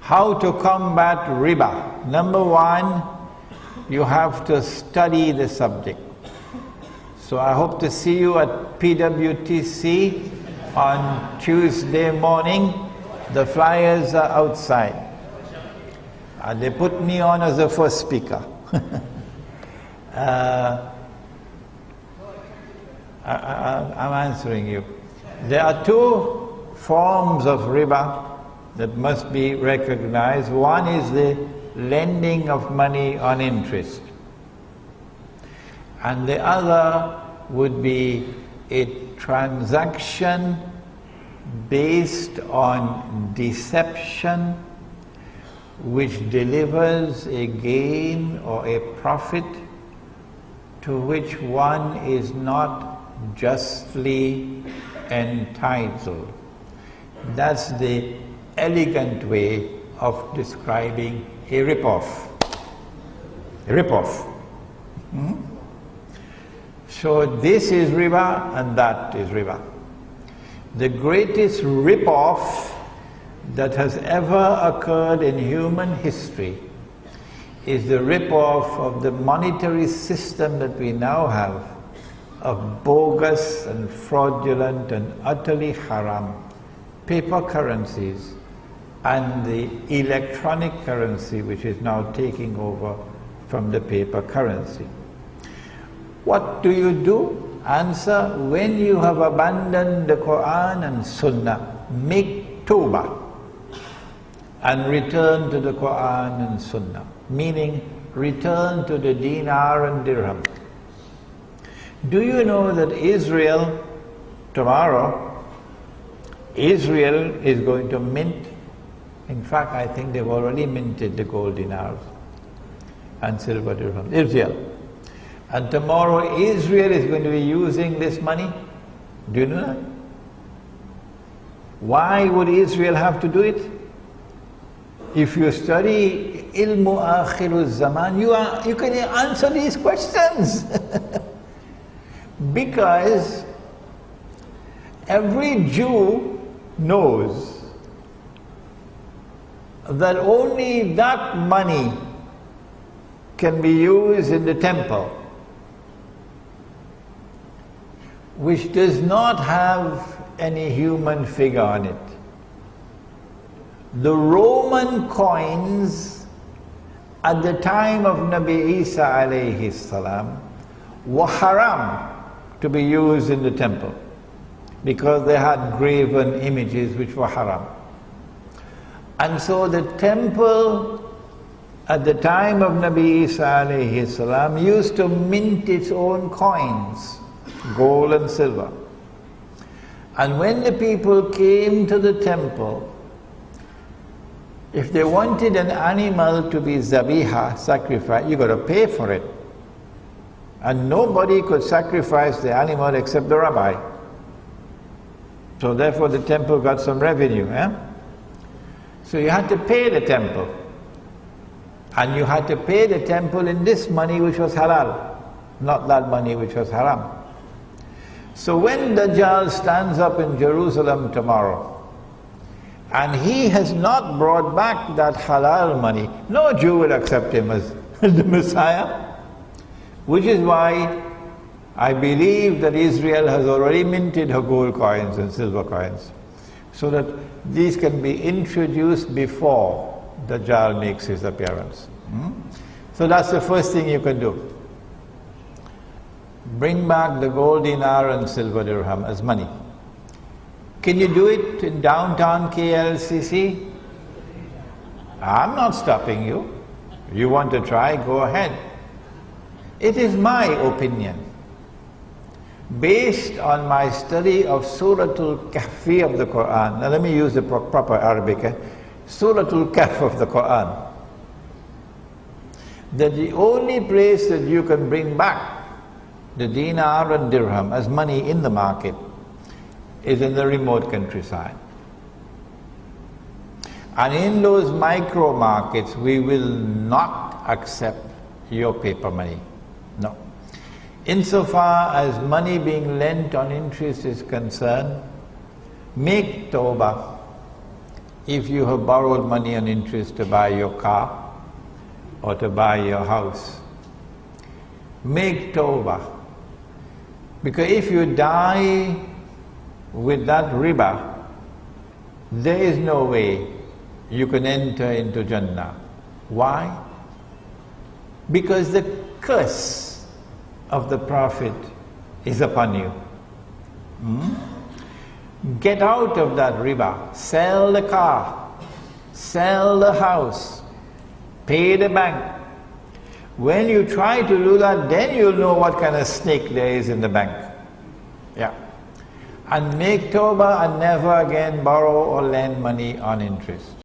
How to combat riba? Number one, you have to study the subject. So I hope to see you at PWTC on Tuesday morning. The flyers are outside. And they put me on as the first speaker. I'm answering you. There are two forms of riba that must be recognized. One is the lending of money on interest, and the other would be a transaction based on deception which delivers a gain or a profit to which one is not justly entitled. That's the elegant way of describing a rip-off. A rip-off. So this is riba and that is riba. The greatest rip-off that has ever occurred in human history is the rip-off of the monetary system that we now have, of bogus and fraudulent and utterly haram paper currencies and the electronic currency which is now taking over from the paper currency. What do you do? Answer: when you have abandoned the Qur'an and Sunnah, make Tauba and return to the Qur'an and Sunnah, meaning return to the dinar and dirham. Do you know that Israel, tomorrow, Israel is going to mint, in fact I think they've already minted the gold dinars and silver dirham, Israel. And tomorrow Israel is going to be using this money. Do you know that? Why would Israel have to do it? If you study ilmu akhirul zaman, you can answer these questions. Because every Jew knows that only that money can be used in the temple, which does not have any human figure on it. The Roman coins at the time of Nabi Isa alayhi salam were haram to be used in the temple because they had graven images which were haram. And so the temple at the time of Nabi Isa alayhi salam used to mint its own coins, gold and silver. And when the people came to the temple, if they wanted an animal to be zabiha, sacrificed, you got to pay for it. And nobody could sacrifice the animal except the rabbi. So therefore the temple got some revenue. So you had to pay the temple. And you had to pay the temple in this money which was halal, not that money which was haram. So when Dajjal stands up in Jerusalem tomorrow, and he has not brought back that halal money, no Jew will accept him as the Messiah. Which is why I believe that Israel has already minted her gold coins and silver coins, so that these can be introduced before Dajjal makes his appearance. So that's the first thing you can do. Bring back the gold dinar and silver dirham as money. Can you do it in downtown KLCC? I'm not stopping you. You want to try, go ahead. It is my opinion, based on my study of Suratul Kahfi of the Qur'an. Now let me use the proper Arabic. Suratul Kahf of the Qur'an. That the only place that you can bring back the dinar and dirham as money in the market is in the remote countryside. And in those micro markets, we will not accept your paper money. No. Insofar as money being lent on interest is concerned, make Tauba, if you have borrowed money on interest to buy your car or to buy your house, make Tauba. Because if you die with that riba, there is no way you can enter into Jannah. Why? Because the curse of the Prophet is upon you. Get out of that riba. Sell the car, sell the house, pay the bank. When you try to do that, then you'll know what kind of snake there is in the bank. Yeah. And make Tauba and never again borrow or lend money on interest.